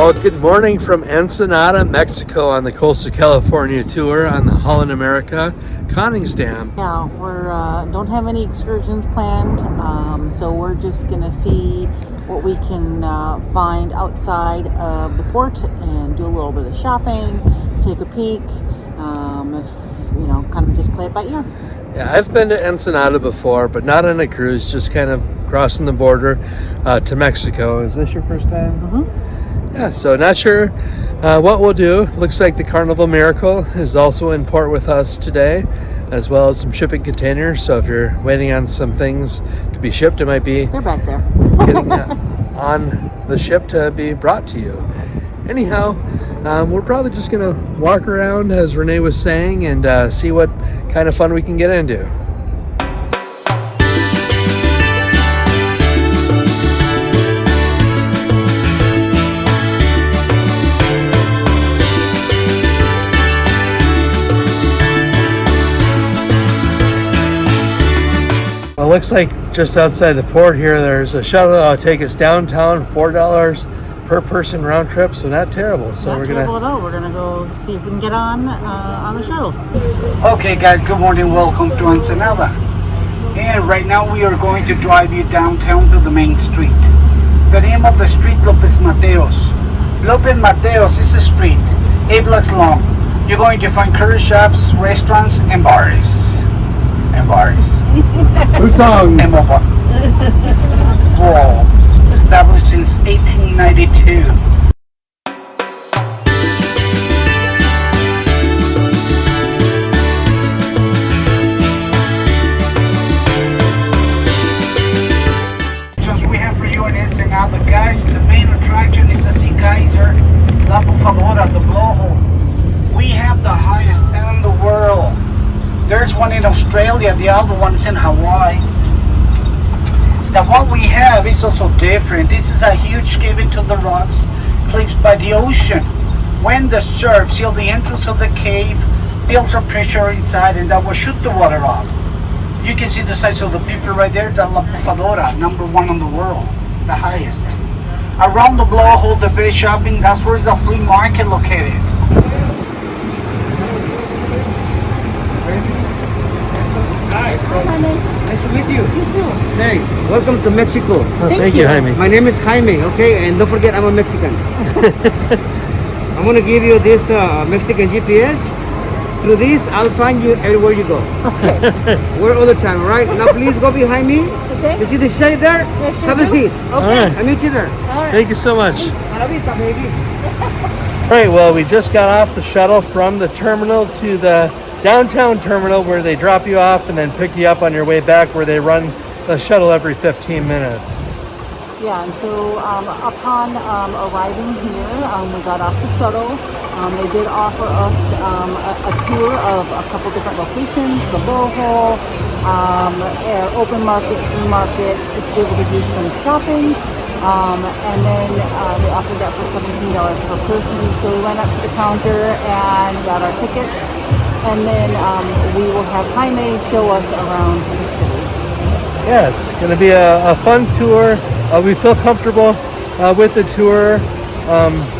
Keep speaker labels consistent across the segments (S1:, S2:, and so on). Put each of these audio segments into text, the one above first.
S1: Well, good morning from Ensenada, Mexico on the Coastal California tour on the Holland America, Koningsdam.
S2: Yeah, we're don't have any excursions planned, so we're just gonna see what we can find outside of the port and do a little bit of shopping, take a peek, if you know, kind of just play it by ear.
S1: Yeah, I've been to Ensenada before, but not on a cruise, just kind of crossing the border to Mexico. Is this your first time?
S2: Mm-hmm.
S1: Yeah, so not sure what we'll do. Looks like the Carnival Miracle is also in port with us today, as well as some shipping containers. So if you're waiting on some things to be shipped, it might be
S2: They're back there.
S1: getting on the ship to be brought to you. Anyhow, we're probably just going to walk around, as Renee was saying, and see what kind of fun we can get into. Well, it looks like just outside the port here, there's a shuttle that'll take us downtown, $4 per person round trip, so not terrible. So
S2: Not terrible at all. We're gonna go see if we can get on the shuttle.
S3: Okay guys, good morning, welcome to Ensenada. And right now we are going to drive you downtown to the main street. The name of the street, Lopez Mateos. Lopez Mateos is a street, 8 blocks long. You're going to find curry shops, restaurants, and bars. And bars.
S1: Hussong!
S3: And more. Whoa. Established since 1892. We have for you in Ensenada, guys. The main attraction is the geyser, La Bufadora, the blowhole. We have the highest in the world. There's one in Australia, the other one is in Hawaii. The one we have is also different. This is a huge cave into the rocks, cliffs by the ocean. When the surf seal the entrance of the cave, builds a pressure inside, and that will shoot the water off. You can see the size of the people right there, the La Bufadora, #1 in the world, the highest. Around the blowhole, the base shopping, that's where the flea market located.
S4: Hi. Nice to meet you.
S2: You too.
S4: Hey, welcome to Mexico.
S1: Thank you, Jaime.
S4: My name is Jaime, okay? And don't forget, I'm a Mexican. I'm going to give you this Mexican GPS. Through this, I'll find you everywhere you go.
S2: Okay.
S4: We're all the time, all right? Now, please go behind me.
S2: Okay.
S4: You see the shade there?
S2: Yeah, sure
S4: Have a
S2: do.
S4: seat.
S2: Okay.
S1: All right.
S4: I'll meet you there.
S2: All right.
S1: Thank you so much.
S4: Para vista, baby.
S1: All right, well, we just got off the shuttle from the terminal to the downtown terminal, where they drop you off and then pick you up on your way back, where they run the shuttle every 15 minutes.
S2: Yeah, and so upon arriving here, we got off the shuttle. They did offer us a tour of a couple different locations, the blowhole, open market, flea market, just to be able to do some shopping. And then they offered that for $17 per person. So we went up to the counter and got our tickets. And then we will have Jaime show us around the city.
S1: Yeah, it's going to be a fun tour. We feel comfortable with the tour.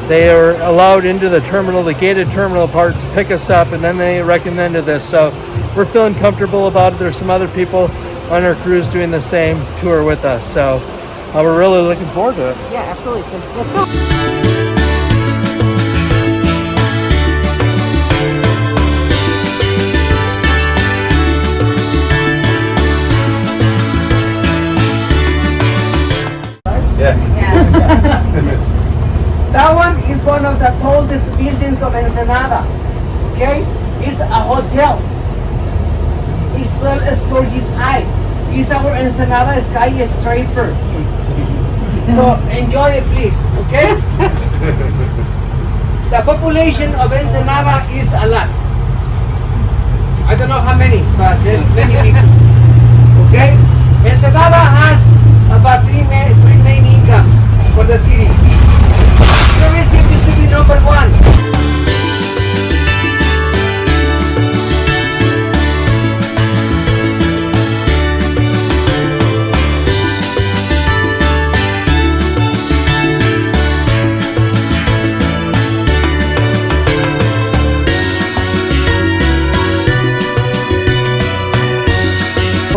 S1: They are allowed into the terminal, the gated terminal part, to pick us up, and then they recommended this. So we're feeling comfortable about it. There's some other people on our cruise doing the same tour with us. So we're really looking forward to it.
S2: Yeah, absolutely. So let's go.
S4: That one is one of the tallest buildings of Ensenada. Okay? It's a hotel. It's 12 stories high. It's our Ensenada skyscraper. So enjoy it, please. Okay? The population of Ensenada is a lot. I don't know how many, but there's many people. Okay? Ensenada has about three main incomes for the city. Tourism is city #1.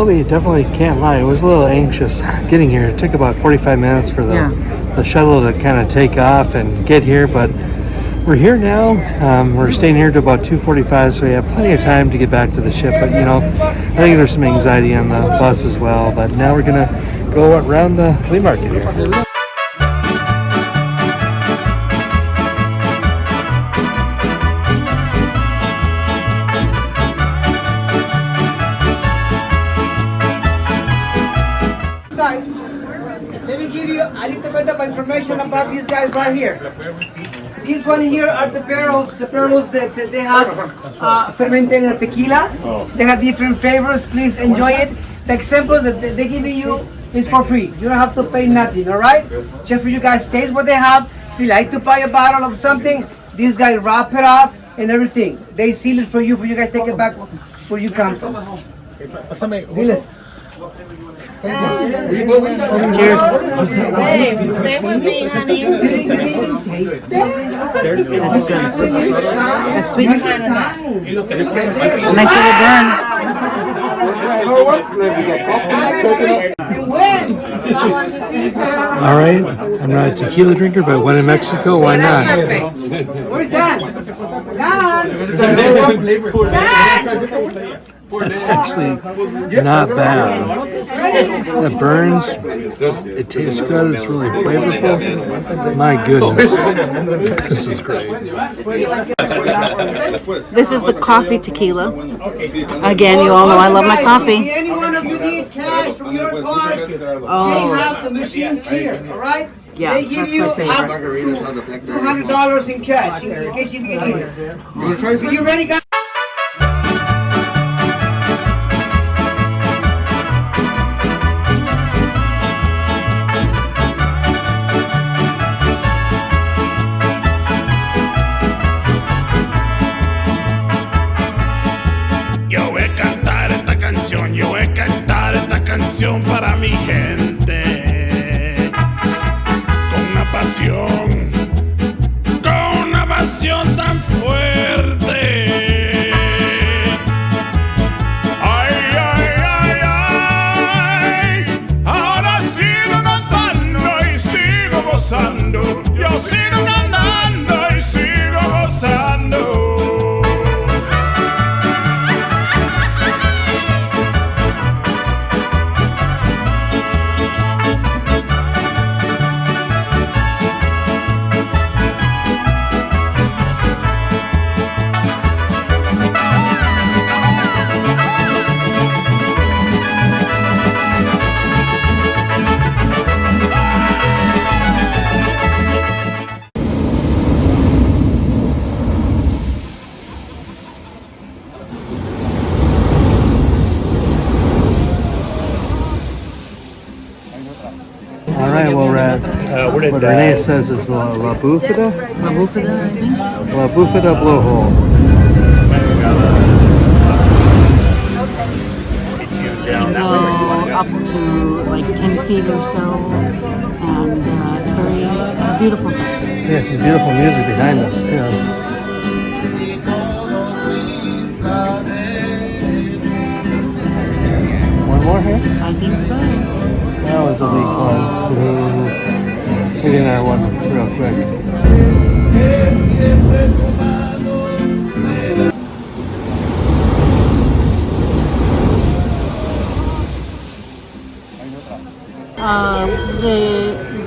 S1: Well, we definitely can't lie. It was a little anxious getting here. It took about 45 minutes for the shuttle to kind of take off and get here, but we're here now. We're staying here to about 2:45, so we have plenty of time to get back to the ship. But you know, I think there's some anxiety on the bus as well. But now we're gonna go around the flea market here.
S4: Let me give you a little bit of information about these guys right here. These one here are the barrels that they have fermented in the tequila. They have different flavors. Please enjoy it. The examples that they give you is for free. You don't have to pay nothing, all right? Just for you guys, taste what they have. If you like to buy a bottle of something, these guys wrap it up and everything. They seal it for you guys take it back where you come from. Diles.
S1: Cheers.
S2: Hey, stay with me, honey. It's sweet and kind of nice little burn.
S1: All right. I'm not a tequila drinker, but when in Mexico, why not?
S4: Where's that?
S1: That's actually not bad. It burns. It tastes good. It's really flavorful. My goodness. This is great.
S2: This is the coffee tequila. Again, you all know I love my coffee.
S4: Any one of you need cash from your cars, they have the machines here, all right?
S2: Yeah,
S4: they give
S2: that's
S4: you
S2: my
S4: up
S2: favorite.
S4: to $200 in cash in case you need it. So you ready, guys?
S5: Yo voy a cantar esta canción para mi gente, con una pasión tan fuerte. Ay, ay, ay, ay, ahora sigo cantando y sigo gozando, yo sigo cantando y sigo gozando.
S1: All right, well, we're at what Renee says is La Bufada?
S2: La Bufadora, I think.
S1: La Bufada blowhole.
S2: Go up to like 10 feet or so, and it's very beautiful sight.
S1: Yeah, some beautiful music behind us, too. One more here?
S2: I think so.
S1: That was a weak one. Look at that one real quick.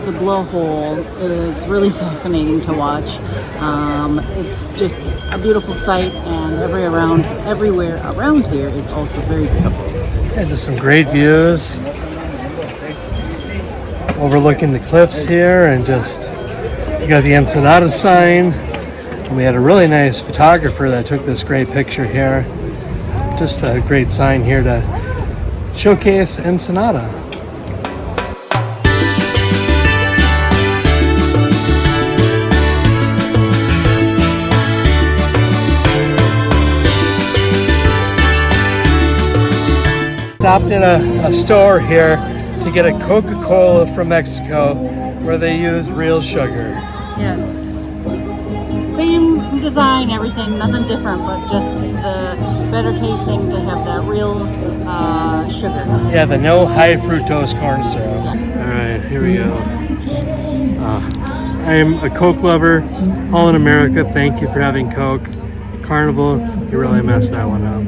S2: The blowhole is really fascinating to watch. It's just a beautiful sight, and everywhere around here is also very beautiful.
S1: Yeah, just some great views. Overlooking the cliffs here, and just you got the Ensenada sign. And we had a really nice photographer that took this great picture here. Just a great sign here to showcase Ensenada. Stopped in a store here to get a Coca-Cola from Mexico where they use real sugar.
S2: Yes. Same design, everything, nothing different, but just the better tasting to have that real sugar.
S1: Yeah, the no high fructose corn syrup. All right, here we go. I am a Coke lover. Holland America, thank you for having Coke. Carnival, you really messed that one up.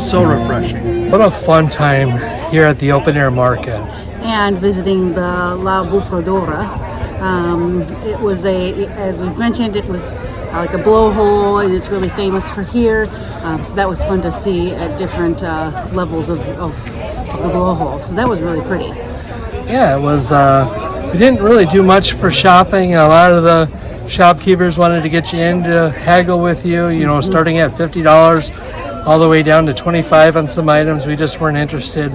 S1: So refreshing. What a fun time here at the open air market.
S2: And visiting the La Bufadora. It was as we've mentioned, it was like a blowhole, and it's really famous for here. So that was fun to see at different levels of the blowhole. So that was really pretty.
S1: Yeah, it was. We didn't really do much for shopping. A lot of the shopkeepers wanted to get you in to haggle with you, you know, starting at $50 all the way down to $25 on some items. We just weren't interested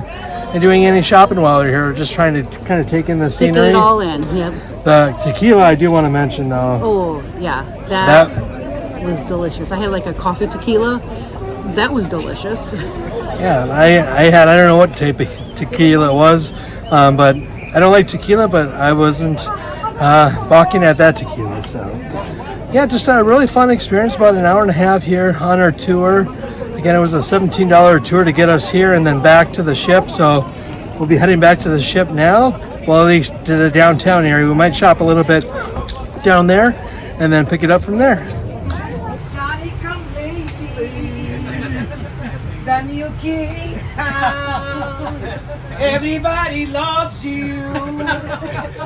S1: in doing any shopping while we were here. We're just trying to kind of take in the scenery.
S2: Take it all in, yep.
S1: The tequila I do want to mention though.
S2: Oh, yeah, that was delicious. I had like a coffee tequila. That was delicious.
S1: Yeah, I don't know what type of tequila it was, but I don't like tequila, but I wasn't balking at that tequila. So, yeah, just a really fun experience. About an hour and a half here on our tour. Again, it was a $17 tour to get us here and then back to the ship. So we'll be heading back to the ship now. Well, at least to the downtown area. We might shop a little bit down there and then pick it up from there.
S4: Johnny come lately, the new king town. Everybody loves you,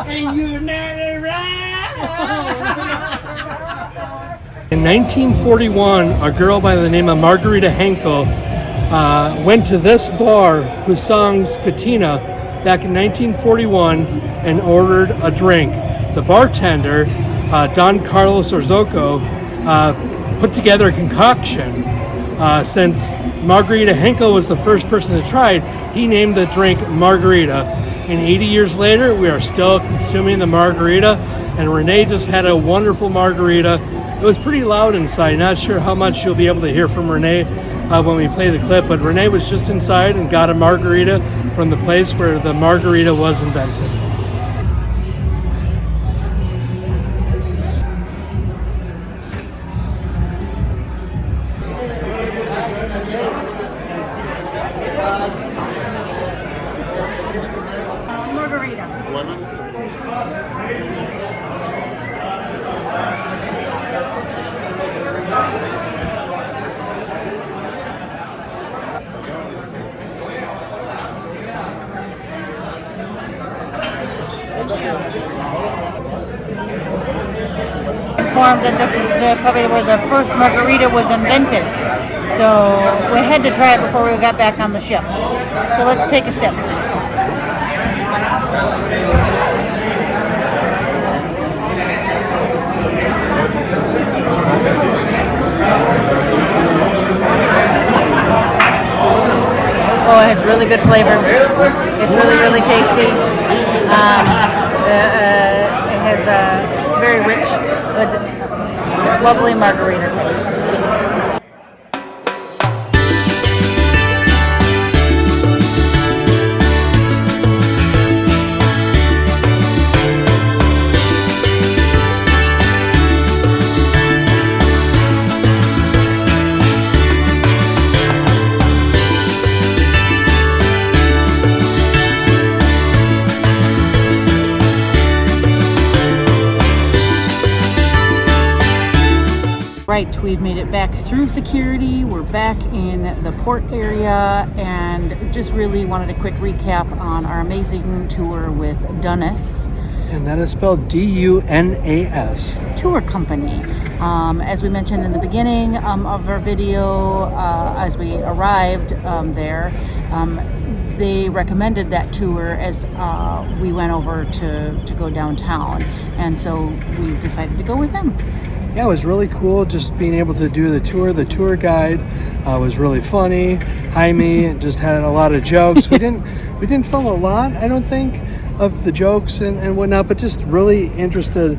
S4: and you're not around.
S1: In 1941, a girl by the name of Margarita Henkel went to this bar, Hussong's Cantina, back in 1941 and ordered a drink. The bartender, Don Carlos Orozco, put together a concoction. Since Margarita Henkel was the first person to try it, he named the drink Margarita. And 80 years later, we are still consuming the margarita, and Renee just had a wonderful margarita. It was pretty loud inside. Not sure how much you'll be able to hear from Renee when we play the clip, but Renee was just inside and got a margarita from the place where the margarita was invented.
S6: Informed that this is probably where the first margarita was invented. So we had to try it before we got back on the ship. So let's take a sip. Oh, it has really good flavor. It's really, really tasty. It has a very rich, good, lovely margarita taste.
S2: Right, we've made it back through security. We're back in the port area and just really wanted a quick recap on our amazing tour with Dunas.
S1: And that is spelled D-U-N-A-S.
S2: Tour company. As we mentioned in the beginning of our video, as we arrived there, they recommended that tour as we went over to go downtown. And so we decided to go with them.
S1: Yeah, it was really cool just being able to do the tour. The tour guide was really funny. Jaime just had a lot of jokes. We didn't film a lot, I don't think, of the jokes and whatnot, but just really interested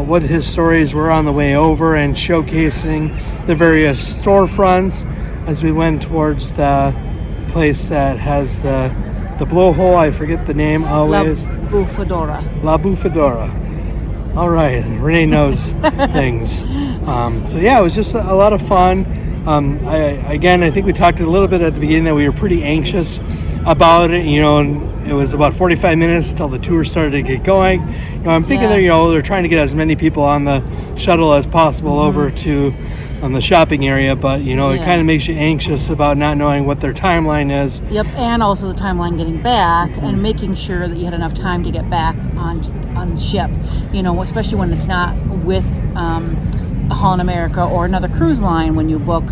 S1: what his stories were on the way over and showcasing the various storefronts as we went towards the place that has the blowhole. I forget the name always.
S2: La Bufadora.
S1: La Bufadora. All right, Renee knows things. So yeah, it was just a lot of fun. I think we talked a little bit at the beginning that we were pretty anxious about it, and it was about 45 minutes till the tour started to get going. I'm thinking that, they're trying to get as many people on the shuttle as possible over to the shopping area, but it kind of makes you anxious about not knowing what their timeline is.
S2: Yep, and also the timeline getting back and making sure that you had enough time to get back on the ship, especially when it's not with Holland America or another cruise line. When you book,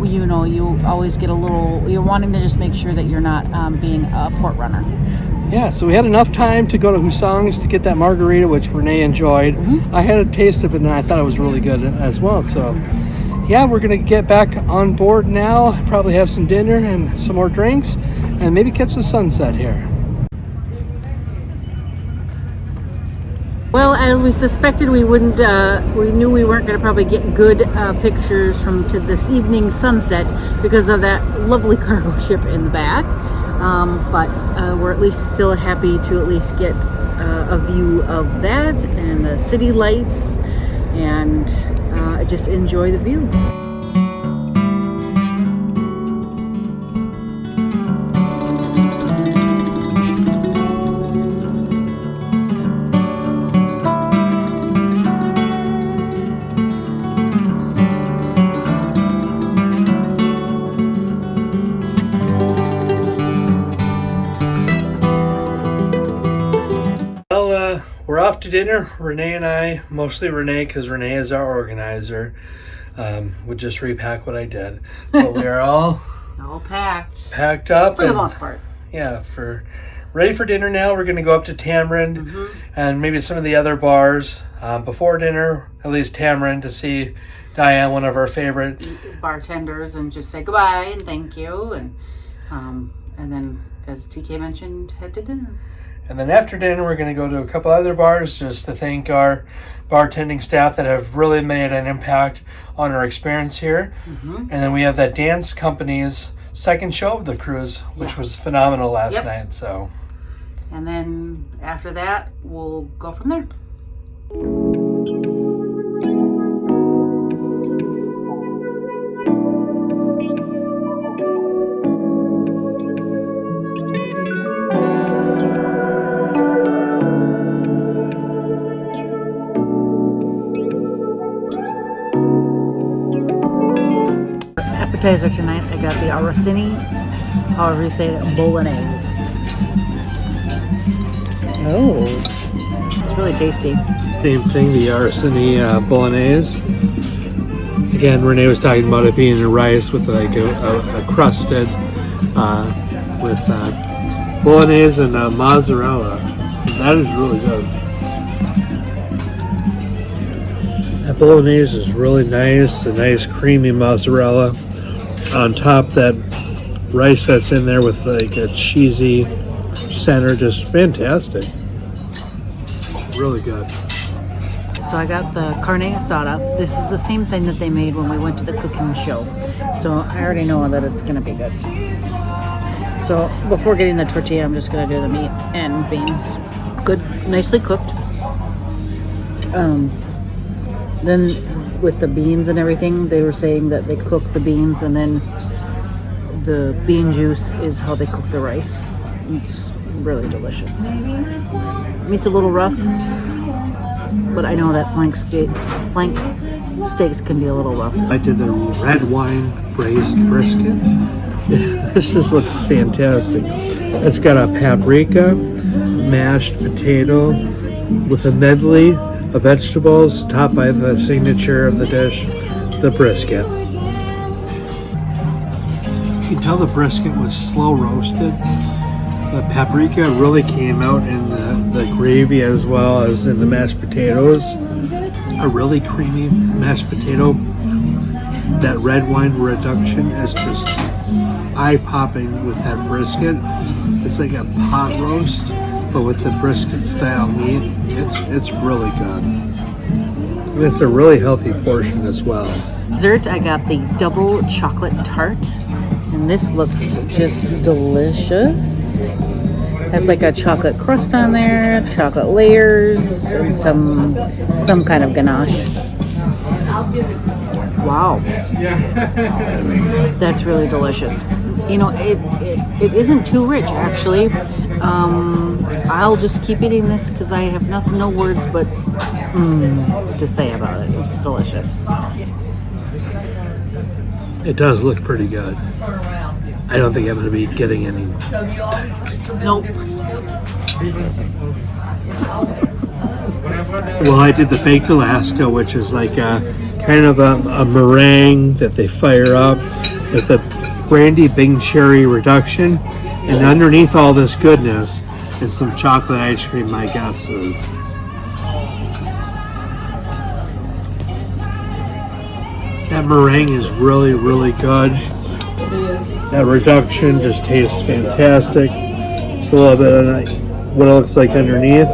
S2: you always get you're wanting to just make sure that you're not being a port runner.
S1: Yeah, so we had enough time to go to Hussong's to get that margarita, which Renee enjoyed. I had a taste of it and I thought it was really good as well. So yeah, we're going to get back on board now, probably have some dinner and some more drinks, and maybe catch the sunset here.
S2: Well, as we suspected, we wouldn't. We knew we weren't going to probably get good pictures from this evening's sunset because of that lovely cargo ship in the back. But we're at least still happy to at least get a view of that and the city lights, and just enjoy the view.
S1: We're off to dinner. Renee and I, mostly Renee, because Renee is our organizer, would just repack what I did. But we are all packed up
S2: for the most part.
S1: Yeah, ready for dinner now. We're going to go up to Tamarind and maybe some of the other bars before dinner. At least Tamarind, to see Diane, one of our favorite
S2: bartenders, and just say goodbye and thank you, and then, as TK mentioned, head to dinner.
S1: And then after dinner, we're going to go to a couple other bars just to thank our bartending staff that have really made an impact on our experience here. And then we have that dance company's second show of the cruise, which was phenomenal last night. So,
S2: and then after that, we'll go from there. Appetizer tonight, I got the arancini, however you say it, bolognese. Oh, it's really tasty.
S1: Same thing, the arancini bolognese. Again, Renee was talking about it being a rice with like a crusted with bolognese and mozzarella. That is really good. That bolognese is really nice, a nice creamy mozzarella. On top, that rice that's in there with like a cheesy center, just fantastic. Really good.
S2: So I got the carne asada. This is the same thing that they made when we went to the cooking show. So I already know that it's going to be good. So before getting the tortilla, I'm just going to do the meat and beans. Good, nicely cooked. Then with the beans and everything, they were saying that they cook the beans and then the bean juice is how they cook the rice. It's really delicious. Meat's a little rough, but I know that flank steaks can be a little rough.
S1: I did the red wine braised brisket. This just looks fantastic. It's got a paprika, mashed potato with a medley of vegetables, topped by the signature of the dish, the brisket. You can tell the brisket was slow roasted. The paprika really came out in the gravy as well as in the mashed potatoes. A really creamy mashed potato. That red wine reduction is just eye-popping with that brisket. It's like a pot roast, but with the brisket style meat. It's really good. It's a really healthy portion as well.
S2: Dessert, I got the double chocolate tart, and this looks just delicious. Has like a chocolate crust on there, chocolate layers, and some kind of ganache. Wow, that's really delicious. You know, it isn't too rich actually. I'll just keep eating this because I have no words but to say about it. It's delicious.
S1: It does look pretty good. I don't think I'm going to be getting any.
S2: Nope.
S1: Well, I did the baked Alaska, which is like a kind of a meringue that they fire up with a brandy Bing cherry reduction, and underneath all this goodness is some chocolate ice cream, my guess is. That meringue is really, really good. That reduction just tastes fantastic. It's a little bit of what it looks like underneath.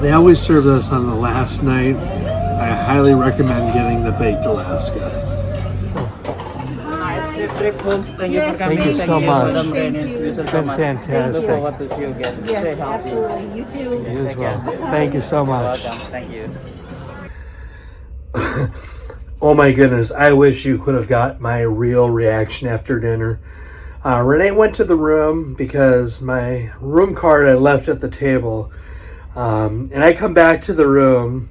S1: They always serve this on the last night. I highly recommend getting the baked Alaska. Thank you so much. It's been fantastic.
S2: Yes, absolutely. You too.
S1: You as well. Thank you so much.
S7: Thank you.
S1: Oh my goodness, I wish you could have got my real reaction after dinner. Renee went to the room because my room card I left at the table. And I come back to the room,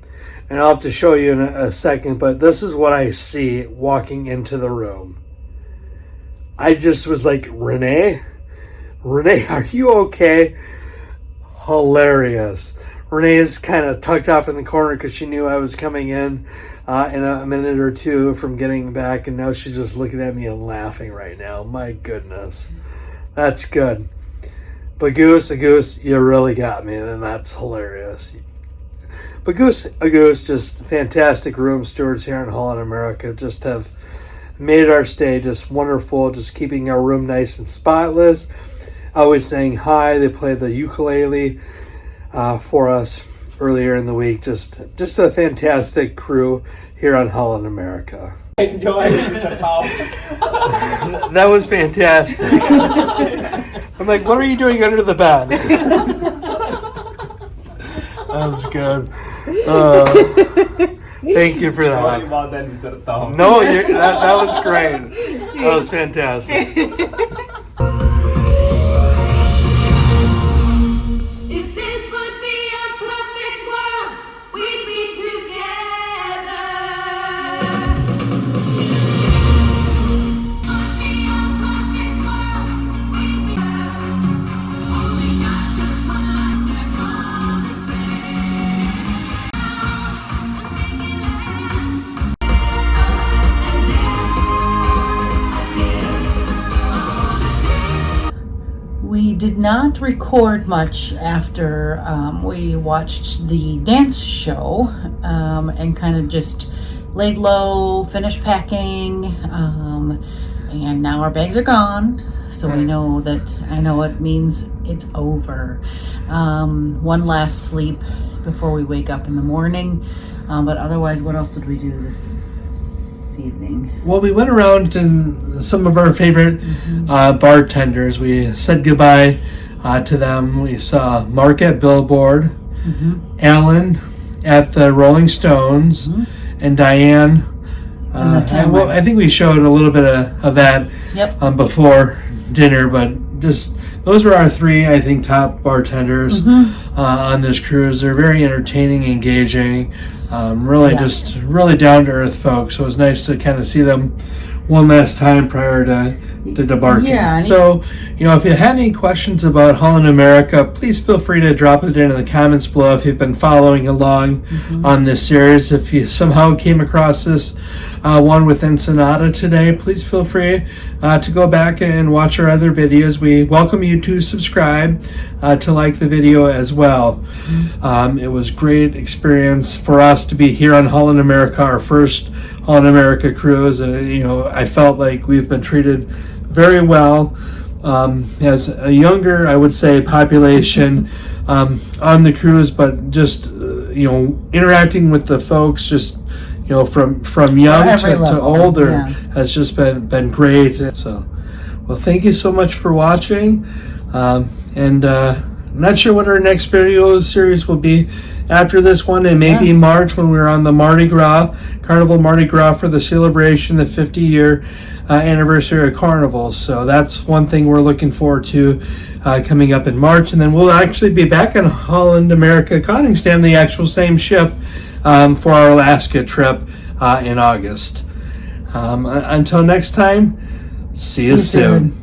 S1: and I'll have to show you in a second, but this is what I see walking into the room. I just was like, Renee, are you okay? Hilarious. Renee is kind of tucked off in the corner because she knew I was coming in a minute or two from getting back, and now she's just looking at me and laughing right now. My goodness. That's good. But Goose, you really got me, and that's hilarious. But Goose, just fantastic room stewards here in Holland America. Just have made our stay just wonderful, just keeping our room nice and spotless. Always saying hi. They played the ukulele for us earlier in the week. Just a fantastic crew here on Holland America.
S4: Enjoy.
S1: That was fantastic. I'm like, what are you doing under the bed? That was good. Thank you for that. No, that was great. That was fantastic.
S8: If this would be a perfect world, we'd be together. Would be a perfect world, we'd be only got just one life they're gonna say. And dance again.
S2: We did not record much after we watched the dance show and kind of just laid low, finished packing, and now our bags are gone. So we know that, I know it means it's over. One last sleep before we wake up in the morning. But otherwise, what else did we do this evening?
S1: Well, we went around to some of our favorite bartenders. We said goodbye to them. We saw Mark at Billboard, Alan at the Rolling Stones, and Diane. I think we showed a little bit of that before dinner, but just those were our three, I think, top bartenders on this cruise. They're very entertaining, engaging, really down to earth folks. So it was nice to kind of see them one last time prior to debarking.
S2: Yeah.
S1: So, if you had any questions about Holland America, please feel free to drop it in the comments below if you've been following along on this series. If you somehow came across this one with Ensenada today, please feel free to go back and watch our other videos. We welcome you to subscribe, to like the video as well. It was a great experience for us to be here on Holland America, our first Holland America cruise, and I felt like we've been treated very well as a younger, I would say, population on the cruise, but just interacting with the folks, just from young
S2: every
S1: to
S2: level,
S1: older
S2: yeah.
S1: has just been great. So, well, thank you so much for watching, and I'm not sure what our next video series will be after this one. It may be March when we're on the Carnival Mardi Gras for the celebration, the 50-year anniversary of Carnival. So that's one thing we're looking forward to coming up in March. And then we'll actually be back on Holland America Koningsdam, the actual same ship, for our Alaska trip in August. Until next time, see you soon.